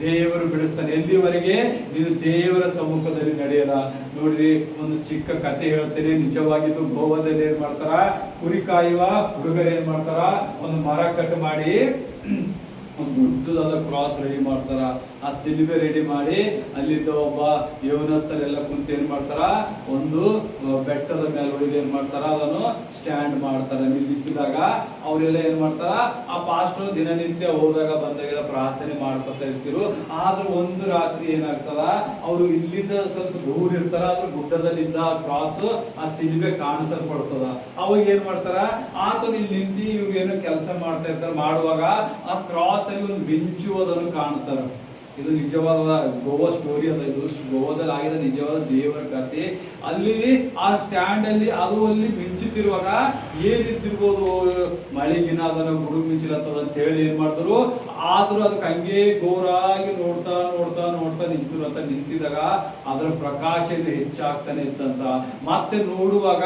ದೇವರು ಬಿಡಿಸ್ತಾನೆ. ಎಲ್ಲಿವರೆಗೆ ನೀನು ದೇವರ ಸಮ್ಮುಖದಲ್ಲಿ ನಡೆಯಲ್ಲ. ನೋಡ್ರಿ, ಒಂದು ಚಿಕ್ಕ ಕತೆ ಹೇಳ್ತೇನೆ. ನಿಜವಾಗಿದ್ದು ಗೋವಾದಲ್ಲಿ ಏನ್ ಮಾಡ್ತಾರ, ಕುರಿ ಕಾಯುವ ಹುಡುಗರು ಏನ್ ಮಾಡ್ತಾರ, ಒಂದು ಮರ ಕಟ್ ಮಾಡಿ ಒಂದು ದೊಡ್ಡದಾದ ಕ್ರಾಸ್ ರೆಡಿ ಮಾಡ್ತಾರ. ಆ ಸಿಲ್ವೆ ರೆಡಿ ಮಾಡಿ ಅಲ್ಲಿದ್ದ ಒಬ್ಬ ಯೌವನಸ್ಥರೆಲ್ಲ ಕುಂತ ಏನ್ ಮಾಡ್ತಾರ, ಒಂದು ಬೆಟ್ಟದ ಮೇಲೆ ಹೊಡೆದು ಏನ್ ಮಾಡ್ತಾರ, ಅದನ್ನು ಸ್ಟ್ಯಾಂಡ್ ಮಾಡ್ತಾರ. ನಿಲ್ಲಿಸಿದಾಗ ಅವರೆಲ್ಲ ಏನ್ ಮಾಡ್ತಾರ, ಆ ಪಾಸ್ಟರ್ ದಿನನಿತ್ಯ ಹೋದಾಗ ಬಂದಾಗ ಪ್ರಾರ್ಥನೆ ಮಾಡ್ಕೊತಾ ಇರ್ತಿರು. ಆದ್ರೂ ಒಂದು ರಾತ್ರಿ ಏನಾಗ್ತದ, ಅವರು ಇಲ್ಲಿಂದ ಸ್ವಲ್ಪ ದೂರ ಇರ್ತಾರ, ಆದ್ರೂ ಗುಡ್ಡದಲ್ಲಿದ್ದ ಕ್ರಾಸ್ ಆ ಸಿಲ್ವೆ ಕಾಣಿಸಲ್ಪಡ್ತದ. ಅವಾಗ ಏನ್ ಮಾಡ್ತಾರ, ಆತನು ಇಲ್ಲಿ ನಿಂತಿ ಇವ್ರು ಏನೋ ಕೆಲಸ ಮಾಡ್ತಾ ಇರ್ತಾರ. ಮಾಡುವಾಗ ಆ ಕ್ರಾಸ್ ಅಲ್ಲಿ ಒಂದು ಮಿಂಚು ಅದನ್ನು ಕಾಣ್ತಾರ. ಇದು ನಿಜವಾದ ಗೋವಾ ಸ್ಟೋರಿ ಅದ. ಇದು ಗೋವಾದಲ್ಲಿ ಆಗಿದ ನಿಜವಾದ ದೇವರ ಕಥೆ. ಅಲ್ಲಿ ಆ ಸ್ಟ್ಯಾಂಡ್ ಅಲ್ಲಿ ಅದು ಅಲ್ಲಿ ಮಿಂಚುತ್ತಿರುವಾಗ ಏನಿದ್ದಿರ್ಬೋದು, ಮಳೆಗಿನ ಅದನ್ನ ಗುಡುಗು ಮಿಂಚಿಲತ್ತದ ಅಂತ ಹೇಳಿ ಏನ್ ಮಾಡಿದ್ರು. ಆದ್ರೂ ಅದಕ್ಕೆ ಹಂಗೆ ಗೋರಾಗಿ ನೋಡ್ತಾ ನೋಡ್ತಾ ನೋಡ್ತಾ ನಿಂತಿದಾಗ ಅದರ ಪ್ರಕಾಶ ಹೆಚ್ಚಾಗ್ತಾನೆ ಇತ್ತಂತ. ಮತ್ತೆ ನೋಡುವಾಗ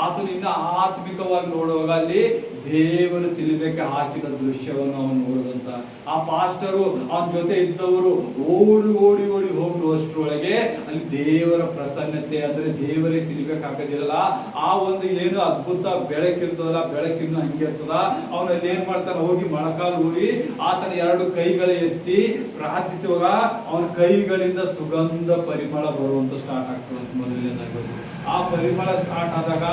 ಆತನಿಂದ ಆತ್ಮಿಕವಾಗಿ ನೋಡುವಾಗ ಅಲ್ಲಿ ದೇವರು ಸಿಲುಬೆಗೆ ಹಾಕಿದ ದೃಶ್ಯವನ್ನು ಅವನು ನೋಡಿದಂತ. ಆ ಪಾಸ್ಟರು ಅವನ ಜೊತೆ ಇದ್ದವರು ಓಡಿ ಓಡಿ ಓಡಿ ಹೋಗುವಷ್ಟರೊಳಗೆ ಅಲ್ಲಿ ದೇವರ ಪ್ರಸನ್ನತೆ, ಅಂದ್ರೆ ದೇವರೇ ಸಿಲುಬೆಗೆ ಹಾಕದಿರಲ್ಲ, ಆ ಒಂದು ಏನು ಅದ್ಭುತ ಬೆಳಕಿರ್ತದಲ್ಲ, ಬೆಳಕಿನ್ನು ಹಂಗೆ ಇರ್ತದ. ಅವನಲ್ಲಿ ಏನ್ ಮಾಡ್ತಾನೆ, ಹೋಗಿ ಮೊಣಕಾಲು ಊರಿ ಆತನ ಎರಡು ಕೈಗಳ ಎತ್ತಿ ಪ್ರಾರ್ಥಿಸುವಾಗ ಅವನ ಕೈಗಳಿಂದ ಸುಗಂಧ ಪರಿಮಳ ಬರುವಂತ ಸ್ಟಾರ್ಟ್ ಆಗ್ತದೆ. ಮೊದಲನೇದಾಗಿ ಆ ಪರಿಮಳ ಸ್ಟಾರ್ಟ್ ಆದಾಗ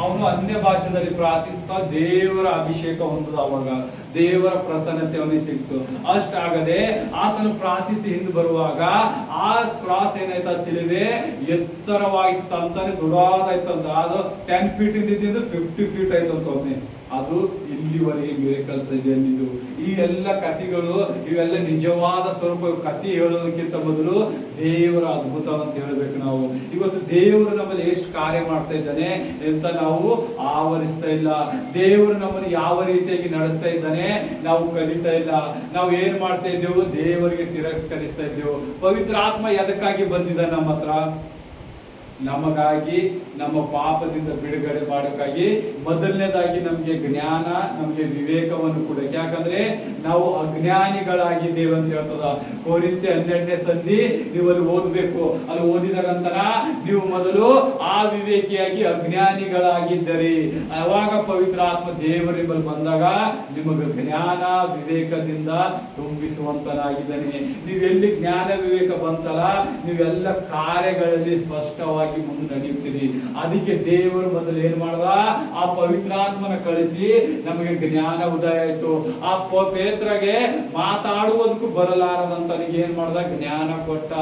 ಅವನು ಅನ್ಯ ಭಾಷೆಯಲ್ಲಿ ಪ್ರಾರ್ಥಿಸ್ತಾ ದೇವರ ಅಭಿಷೇಕ ಹೊಂದದ. ಅವಾಗ ದೇವರ ಪ್ರಸನ್ನತೆ ಅವನಿಗೆ ಸಿಕ್ತು. ಅಷ್ಟಾಗದೆ ಆತನು ಪ್ರಾರ್ಥಿಸಿ ಹಿಂದೆ ಬರುವಾಗ ಆ ಕ್ರಾಸ್ ಏನಾಯ್ತ, ಸಿಲುಬೆ ಎತ್ತರವಾಯ್ತು ಅಂತಾನೆ, ದೊಡ್ಡದಾಯ್ತಂತ. ಅದು 10 ಫೀಟ್ ಇದ್ದಿದ್ದು 50 ಫೀಟ್ ಆಯ್ತಂತ ಒಮ್ಮೆ. ಅದು ಇಲ್ಲಿವರೆಗೆ ಮಿರಾಕಲ್ಸ್ ಇದೆ. ಈ ಎಲ್ಲ ಕಥೆಗಳು ಇವೆಲ್ಲ ನಿಜವಾದ ಸ್ವರೂಪ. ಕಥೆ ಹೇಳೋದಕ್ಕಿಂತ ಮೊದಲು ದೇವರ ಅದ್ಭುತ ಅಂತ ಹೇಳ್ಬೇಕು ನಾವು. ಇವತ್ತು ದೇವರು ನಮ್ಮಲ್ಲಿ ಎಷ್ಟು ಕಾರ್ಯ ಮಾಡ್ತಾ ಇದ್ದಾನೆ ಅಂತ ನಾವು ಆವರಿಸ್ತಾ ಇಲ್ಲ. ದೇವರು ನಮ್ಮನ್ನು ಯಾವ ರೀತಿಯಾಗಿ ನಡೆಸ್ತಾ ಇದ್ದಾನೆ ನಾವು ಕಲಿತಾ ಇಲ್ಲ. ನಾವು ಏನ್ ಮಾಡ್ತಾ ಇದ್ದೇವೆ, ದೇವರಿಗೆ ತಿರಸ್ಕರಿಸ್ತಾ ಇದ್ದೇವೆ. ಪವಿತ್ರ ಆತ್ಮ ಎದಕ್ಕಾಗಿ ಬಂದಿದ್ದ ನಮ್ಮ ಹತ್ರ? ನಮಗಾಗಿ, ನಮ್ಮ ಪಾಪದಿಂದ ಬಿಡುಗಡೆ ಮಾಡೋಕ್ಕಾಗಿ. ಮೊದಲನೇದಾಗಿ ನಮ್ಗೆ ಜ್ಞಾನ, ನಮ್ಗೆ ವಿವೇಕವನ್ನು ಕೊಡಕ್ಕೆ. ಯಾಕಂದ್ರೆ ನಾವು ಅಜ್ಞಾನಿಗಳಾಗಿದ್ದೇವೆ ಅಂತ ಹೇಳ್ತದ ಕೊರಿಂಥೆ 12ನೇ ಸಂಧಿ. ನೀವು ಅಲ್ಲಿ ಓದ್ಬೇಕು. ಅಲ್ಲಿ ಓದಿದಾಗಂತರ ನೀವು ಮೊದಲು ಆ ವಿವೇಕಿಯಾಗಿ ಅಜ್ಞಾನಿಗಳಾಗಿದ್ದರೆ, ಅವಾಗ ಪವಿತ್ರ ಆತ್ಮ ದೇವರಲ್ಲಿ ಬಂದಾಗ ನಿಮಗೆ ಜ್ಞಾನ ವಿವೇಕದಿಂದ ತುಂಬಿಸುವಂತನಾಗಿದ್ದಾನೆ. ನೀವೆಲ್ಲಿ ಜ್ಞಾನ ವಿವೇಕ ಬಂತಲ್ಲ, ನೀವೆಲ್ಲ ಕಾರ್ಯಗಳಲ್ಲಿ ಸ್ಪಷ್ಟವಾಗಿ ಮುಂದೆ ನಡೆಯುತ್ತೀರಿ. ಅದಕ್ಕೆ ದೇವರು ಮೊದಲು ಏನ್ ಮಾಡ್ದ, ಆ ಪವಿತ್ರಾತ್ಮನ ಕಳಿಸಿ ನಮಗೆ ಜ್ಞಾನ ಉದಯ ಆಯ್ತು. ಆ ಪೇತ್ರಗೆ ಮಾತಾಡುವುದಕ್ಕೂ ಬರಲಾರದಂತನಿಗೆ ಏನ್ ಮಾಡ್ದ, ಜ್ಞಾನ ಕೊಟ್ಟ.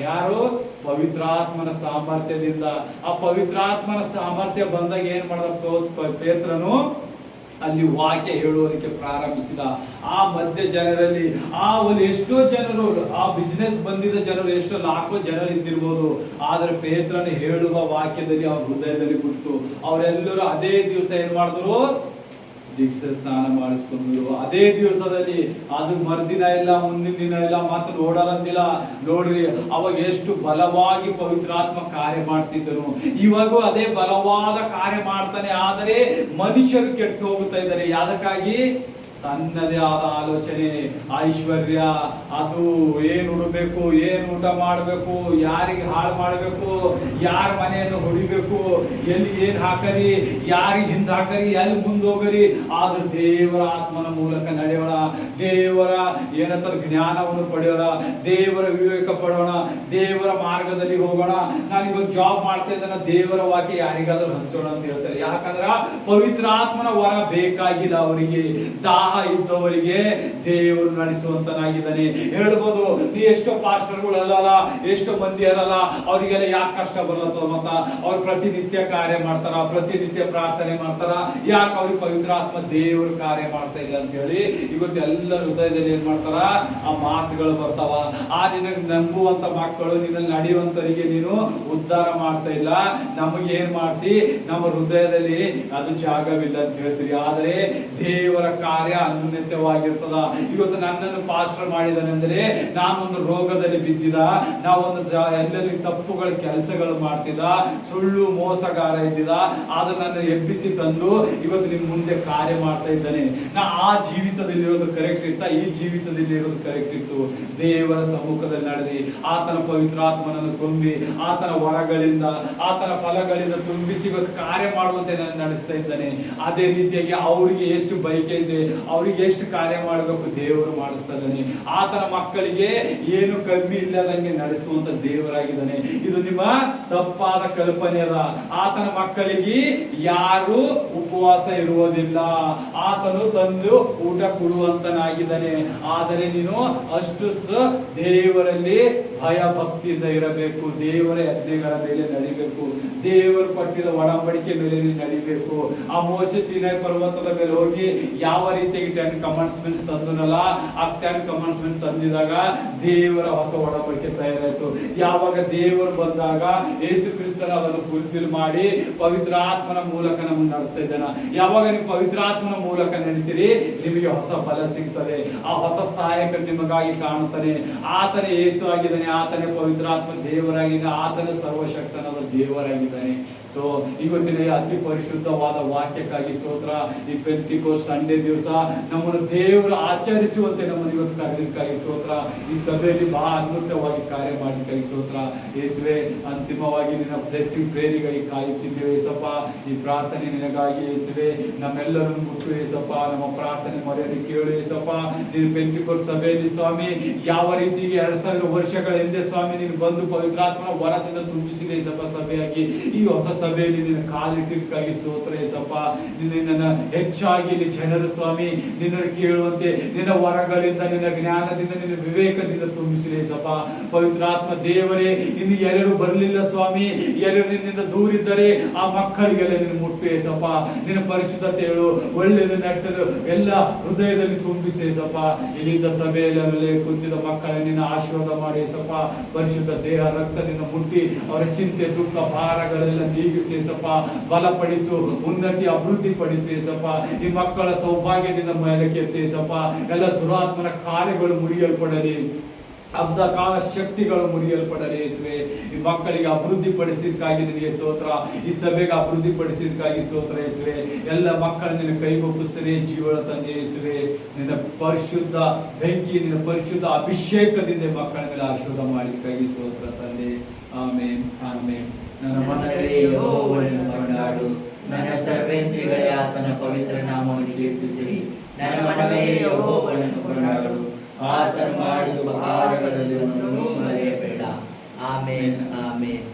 ಯಾರು? ಪವಿತ್ರಾತ್ಮನ ಸಾಮರ್ಥ್ಯದಿಂದ. ಆ ಪವಿತ್ರಾತ್ಮನ ಸಾಮರ್ಥ್ಯ ಬಂದಾಗ ಏನ್ ಮಾಡ್ದ ಪೇತ್ರನು, ಅಲ್ಲಿ ವಾಕ್ಯ ಹೇಳುವುದಕ್ಕೆ ಪ್ರಾರಂಭಿಸಿದ. ಆ ಮಧ್ಯ ಜನರಲ್ಲಿ ಒಂದು ಎಷ್ಟೋ ಜನರು, ಆ ಬಿಸಿನೆಸ್ ಬಂದಿದ್ದ ಜನರು ಎಷ್ಟೋ ಲಾಖೋ ಜನರು ಇದ್ದಿರ್ಬೋದು. ಆದ್ರೆ ಪೇತ್ರನು ಹೇಳುವ ವಾಕ್ಯದಲ್ಲಿ ಅವ್ರ ಹೃದಯದಲ್ಲಿ ಬಿಟ್ಟು ಅವರೆಲ್ಲರೂ ಅದೇ ದಿವಸ ಏನ್ ಮಾಡಿದ್ರು, ದೀಕ್ಷೆ ಸ್ನಾನ ಮಾಡಿಸ್ಕೊಂಡ್ರು. ಅದೇ ದಿವಸದಲ್ಲಿ. ಅದು ಮರುದಿನ ಇಲ್ಲ, ಮುಂದಿನ ದಿನ ಇಲ್ಲ, ಮತ್ತೆ ನೋಡರಂದಿಲ್ಲ. ನೋಡ್ರಿ, ಅವಾಗ ಎಷ್ಟು ಬಲವಾಗಿ ಪವಿತ್ರಾತ್ಮ ಕಾರ್ಯ ಮಾಡ್ತಿದ್ದನು. ಇವಾಗೂ ಅದೇ ಬಲವಾದ ಕಾರ್ಯ ಮಾಡ್ತಾನೆ. ಆದರೆ ಮನುಷ್ಯರು ಕೆಟ್ಟು ಹೋಗುತ್ತಾ ಇದ್ದಾರೆ. ಯಾದಕ್ಕಾಗಿ? ತನ್ನದೇ ಆದ ಆಲೋಚನೆ, ಐಶ್ವರ್ಯ, ಅದು ಏನು ಉಡಬೇಕು, ಏನು ಊಟ ಮಾಡಬೇಕು, ಯಾರಿಗೆ ಹಾಳು ಮಾಡಬೇಕು, ಯಾರ ಮನೆಯನ್ನು ಹೊಡಿಬೇಕು, ಎಲ್ಲಿ ಏನ್ ಹಾಕರಿ, ಯಾರಿಗೆ ಹಿಂದೆ ಹಾಕರಿ, ಎಲ್ಲಿ ಮುಂದೆ ಹೋಗರಿ. ಆದ್ರೆ ದೇವರ ಆತ್ಮನ ಮೂಲಕ ನಡೆಯೋಣ, ದೇವರ ಏನಂತ ಜ್ಞಾನವನ್ನು ಪಡೆಯೋಣ, ದೇವರ ವಿವೇಕ ಪಡೋಣ, ದೇವರ ಮಾರ್ಗದಲ್ಲಿ ಹೋಗೋಣ. ನಾನಿವತ್ತು ಜಾಬ್ ಮಾಡ್ತಾ ಇದ್ದಾನ, ದೇವರ ವಾಕ್ಯ ಯಾರಿಗಾದ್ರೂ ಹಂಚೋಣ ಅಂತ ಹೇಳ್ತಾರೆ. ಯಾಕಂದ್ರ ಪವಿತ್ರ ಆತ್ಮನ ವರ ಬೇಕಾಗಿಲ್ಲ ಅವರಿಗೆ. ದಾಹ ಇದ್ದವರಿಗೆ ದೇವರು ನಡೆಸುವಂತನಾಗಿದ್ದಾನೆ. ಹೇಳ್ಬೋದು, ನೀ ಎಷ್ಟೋ ಪಾಸ್ಟರ್ಗಳು ಅಲ್ಲಲ್ಲ, ಎಷ್ಟೋ ಮಂದಿ ಅಲ್ಲಲ್ಲ, ಅವರಿಗೆಲ್ಲ ಯಾಕೆ ಕಷ್ಟ ಬರಲತ್ತವ ಮತ್ತ ಅವ್ರು ಪ್ರತಿನಿತ್ಯ ಕಾರ್ಯ ಮಾಡ್ತಾರ, ಪ್ರತಿನಿತ್ಯ ಪ್ರಾರ್ಥನೆ ಮಾಡ್ತಾರ, ಯಾಕೆ ಅವ್ರಿಗೆ ಪವಿತ್ರ ಆತ್ಮ ದೇವರು ಕಾರ್ಯ ಮಾಡ್ತಾ ಇಲ್ಲ ಅಂತ ಹೇಳಿ ಇವತ್ತು ಎಲ್ಲ ಹೃದಯದಲ್ಲಿ ಏನ್ ಮಾಡ್ತಾರ, ಆ ಮಾತುಗಳು ಬರ್ತಾವ. ಆ ನಿನಗೆ ನಂಬುವಂತ ಮಕ್ಕಳು, ನಿನ್ನಲ್ಲಿ ನಡೆಯುವಂತರಿಗೆ ನೀನು ಉದ್ಧಾರ ಮಾಡ್ತಾ ಇಲ್ಲ. ನಮಗೆ ಏನ್ ಮಾಡ್ತಿ, ನಮ್ಮ ಹೃದಯದಲ್ಲಿ ಅದು ಜಾಗವಿಲ್ಲ ಅಂತ ಹೇಳ್ತೀರಿ. ಆದರೆ ದೇವರ ಕಾರ್ಯ ಅನ್ಯೂನ್ಯತೆವಾಗಿರ್ತದ. ಇವತ್ತು ನನ್ನನ್ನು ಪಾಸ್ಟರ್ ಮಾಡಿದನೆಂದ್ರೆ ನಾನೊಂದು ರೋಗದಲ್ಲಿ ಬಿದ್ದಿದ, ನಾವೊಂದು ಎಲ್ಲೆಲ್ಲಿ ತಪ್ಪುಗಳ ಕೆಲಸಗಳು ಮಾಡ್ತಿದ್ದ, ಸುಳ್ಳು ಮೋಸಗಾರ ಇದ್ದಿದ, ಆದ್ರೆ ನನ್ನ ಎಬ್ಬಿಸಿ ತಂದು ಇವತ್ತು ನಿಮ್ ಮುಂದೆ ಕಾರ್ಯ ಮಾಡ್ತಾ ಇದ್ದಾನೆ. ನಾ ಆ ಜೀವಿತದಲ್ಲಿ ಇರೋದು ಕರೆಕ್ಟ್ ಇತ್ತ, ಈ ಜೀವಿತದಲ್ಲಿ ಇರೋದು ಕರೆಕ್ಟ್ ಇತ್ತು. ದೇವರ ಸಮ್ಮುಖದಲ್ಲಿ ನಡೆದಿ ಆತನ ಪವಿತ್ರಾತ್ಮನನ್ನು ತುಂಬಿ ಆತನ ವರಗಳಿಂದ ಆತನ ಫಲಗಳಿಂದ ತುಂಬಿಸಿ ಇವತ್ತು ಕಾರ್ಯ ಮಾಡುವಂತೆ ನಾನು ನಡೆಸ್ತಾ ಇದ್ದಾನೆ. ಅದೇ ರೀತಿಯಾಗಿ ಅವರಿಗೆ ಎಷ್ಟು ಬಯಕೆ ಇದೆ, ಅವರಿಗೆ ಎಷ್ಟು ಕಾರ್ಯ ಮಾಡಬೇಕು ದೇವರು ಮಾಡಿಸ್ತಾ ಇದ್ದಾನೆ. ಆತನ ಮಕ್ಕಳಿಗೆ ಏನು ಕಮ್ಮಿ ಇಲ್ಲದಂಗೆ ನಡೆಸುವಂತ ದೇವರಾಗಿದ್ದಾನೆ. ಇದು ನಿಮ್ಮ ತಪ್ಪಾದ ಕಲ್ಪನೆ ಅದ. ಆತನ ಮಕ್ಕಳಿಗೆ ಯಾರು ಉಪವಾಸ ಇರುವುದಿಲ್ಲ, ಆತನು ತಂದು ಊಟ ಕೊಡುವಂತನಾಗಿದ್ದಾನೆ. ಆದರೆ ನೀನು ಅಷ್ಟು ದೇವರಲ್ಲಿ ಭಯ ಭಕ್ತಿಯಿಂದ ಇರಬೇಕು, ದೇವರ ಯಜ್ಞಗಳ ಮೇಲೆ ನಡಿಬೇಕು, ದೇವರು ಕೊಟ್ಟಿದ ಒಡಂಬಡಿಕೆ ಮೇಲೆ ನೀನು ನಡಿಬೇಕು. ಆ ಮೋಶೆ ಸೀನಾಯಿ ಪರ್ವತದ ಮೇಲೆ ಹೋಗಿ ಯಾವ ರೀತಿಯಾಗಿ 10 ಕಮಾಂಡ್ಸ್ಮೆಂಟ್ಸ್ ತಂದನಲ್ಲ, ಆ 10 ಕಮಾಂಡ್ಸ್ಮೆಂಟ್ ತಂದಿದಾಗ ದೇವರ ಹೊಸ ಒಡಂಬಡಿಕೆ ತಯಾರಾಯ್ತು. ಯಾವಾಗ ದೇವರು ಬಂದಾಗ ಯೇಸು ಕ್ರಿಸ್ತನ ಅದನ್ನು ಫುಲ್ಫಿಲ್ ಮಾಡಿ ಪವಿತ್ರ ಆತ್ಮನ ಮೂಲಕ ನಮ್ಮನ್ನು ನಡೆಸ್ತಾ ಇದ್ದಾನ. ಯಾವಾಗ ನೀವು ಪವಿತ್ರ ಆತ್ಮನ ಮೂಲಕ ನಡೀತೀರಿ, ನಿಮಗೆ ಹೊಸ ಬಲ ಸಿಗ್ತದೆ, ಆ ಹೊಸ ಸಹಾಯಕ ನಿಮಗಾಗಿ ಕಾಣುತ್ತಾನೆ. ಆತನೇ ಯೇಸು ಆಗಿದ್ದಾನೆ, ಆತನೇ ಪವಿತ್ರಾತ್ಮ ದೇವರಾಗಿದ್ದಾನೆ, ಆತನೇ ಸರ್ವಶಕ್ತನಾದ ದೇವರಾಗಿದ್ದಾನೆ. ಸೊ ಇವತ್ತಿನ ಅತಿ ಪರಿಶುದ್ಧವಾದ ವಾಕ್ಯಕ್ಕಾಗಿ ಸ್ತೋತ್ರ. ಈ ಪೆಂಟಿಕೋಸ್ಟ್ ಸಂಡೇ ದಿವಸ ನಮ್ಮನ್ನು ದೇವರು ಆಚರಿಸುವಂತೆ ನಮ್ಮನ್ನು ಇವತ್ತು ಕರೆದಕ್ಕಾಗಿ ಸ್ತೋತ್ರ. ಈ ಸಭೆಯಲ್ಲಿ ಬಹಳ ಅದ್ಭುತವಾಗಿ ಕಾರ್ಯ ಮಾಡಲಿಕ್ಕಾಗಿ ಸ್ತೋತ್ರ. ಯೇಸುವೆ, ಅಂತಿಮವಾಗಿ ನಿನ್ನ ಬ್ಲೆಸ್ಸಿಂಗ್ ಪ್ರೇರಿಗಾಗಿ ಕಾಯುತ್ತಿದ್ದೇವೆ ಏಸಪ್ಪ. ಈ ಪ್ರಾರ್ಥನೆ ನಿನಗಾಗಿ ಯೇಸುವೆ, ನಮ್ಮೆಲ್ಲರನ್ನು ಮುಟ್ಟು ಏಸಪ್ಪ, ನಮ್ಮ ಪ್ರಾರ್ಥನೆ ಮರ್ಯಾದೆ ಕೇಳು ಏಸಪ್ಪ. ನೀನು ಪೆಂಟಿಕೋಸ್ಟ್ ಸಭೆಯಲ್ಲಿ ಸ್ವಾಮಿ ಯಾವ ರೀತಿ 2000 ವರ್ಷಗಳ ಹಿಂದೆ ಸ್ವಾಮಿ ನೀನು ಬಂದು ಪವಿತ್ರಾತ್ಮನ ವರದಿಂದ ತುಂಬಿಸಿದೆ ಏಸಪ್ಪ ಸಭೆಯಾಗಿ. ಈ ಹೊಸ ಸಭೆಯಲ್ಲಿ ನಿನ್ನ ಕಾಲಿಟ್ಟಿದ್ದಕ್ಕಾಗಿ ಸ್ತೋತ್ರ ಏಸಪ್ಪ. ನಿನ್ನ ಹೆಚ್ಚಾಗಿ ಇಲ್ಲಿ ಜನರು ಸ್ವಾಮಿ ನಿನ್ನನ್ನು ಕೇಳುವಂತೆ ನಿನ್ನ ವರಗಳಿಂದ, ನಿನ್ನ ಜ್ಞಾನದಿಂದ, ನಿನ್ನ ವಿವೇಕದಿಂದ ತುಂಬಿಸಿದೆ ಏಸಪ್ಪ. ಪವಿತ್ರಾತ್ಮ ದೇವರೇ, ಇನ್ನು ಯಾರು ಬರಲಿಲ್ಲ ಸ್ವಾಮಿ, ಯಾರು ನಿನ್ನಿಂದ ದೂರಿದ್ದರೆ ಆ ಮಕ್ಕಳಿಗೆಲ್ಲ ನಿನ್ನ ಮುಟ್ಟು ಏಸಪ್ಪ. ನಿನ್ನ ಪರಿಶುದ್ಧತೆ ಹೇಳು, ಒಳ್ಳೆಯದು ನೆಟ್ಟದು ಎಲ್ಲ ಹೃದಯದಲ್ಲಿ ತುಂಬಿಸಿ ಏಸಪ್ಪ. ಇಲ್ಲಿಂದ ಸಭೆಯಲ್ಲಿ ಕುಂತಿದ ಮಕ್ಕಳ ನಿನ್ನ ಆಶೀರ್ವಾದ ಮಾಡಿ ಏಸಪ್ಪ. ಪರಿಶುದ್ಧ ದೇಹ ರಕ್ತದಿಂದ ಮುಟ್ಟಿ ಅವರ ಚಿಂತೆ ದುಃಖ ಭಾರಗಳೆಲ್ಲ ನೀಗಿಸಿ ಏಸಪ್ಪ. ಬಲಪಡಿಸು, ಉನ್ನತಿ ಅಭಿವೃದ್ಧಿ ಪಡಿಸು ಏಸಪ್ಪ. ಈ ಮಕ್ಕಳ ಸೌಭಾಗ್ಯದಿಂದ ಮೇಲಕ್ಕೆ ಎತ್ತಿ ಏಸಪ್ಪ. ಎಲ್ಲ ದುರಾತ್ಮನ ಕಾರ್ಯಗಳು ಮುರಿಯಲ್ಪಡಲಿ, ಅಬ್ಧಕಾಲ ಶಕ್ತಿಗಳು ಮುರಿಯಲ್ಪಡಲಿ ಯೇಸುವೆ. ಈ ಮಕ್ಕಳಿಗೆ ಅಭಿವೃದ್ಧಿ ಪಡಿಸಿದಕ್ಕಾಗಿ ನಿನಗೆ ಸ್ತೋತ್ರ. ಈ ಸಭೆಗೆ ಅಭಿವೃದ್ಧಿ ಪಡಿಸಿದಕ್ಕಾಗಿ ಸ್ತೋತ್ರ ಯೇಸುವೆ. ಎಲ್ಲ ಮಕ್ಕಳು ನಿನ್ನ ಕೈಗೊಪ್ಪಿಸ್ತೇನೆ ಜೀವನ ತಂದೆ ಯೇಸುವೆ. ನಿನ್ನ ಪರಿಶುದ್ಧ ಬೆಂಕಿ, ನಿನ್ನ ಪರಿಶುದ್ಧ ಅಭಿಷೇಕದಿಂದ ಮಕ್ಕಳ ಮೇಲೆ ಆಶೀರ್ವಾದ ಮಾಡಲಿಕ್ಕಾಗಿ ಸ್ತೋತ್ರ ತಂದೆ. ಆಮೇನ್, ಆಮೇನ್. ನನ್ನ ಮನವೇ ಯೆಹೋವನನ್ನು ಕೊಂಡಾಡು, ನನ್ನ ಸರ್ವೇಂದ್ರಿಗಳೇ ಆತನ ಪವಿತ್ರ ನಾಮವನ್ನು ಕೀರ್ತಿಸಿರಿ. ನನ್ನ ಮನವೇ ಯೆಹೋವನನ್ನು ಕೊಂಡಾಡು, ಆತನು ಮಾಡಿದ ಉಪಕಾರಗಳಲ್ಲಿ ಒಂದನ್ನೂ ಮರೆಯಬೇಡ. ಆಮೇನ್, ಆಮೇನ್.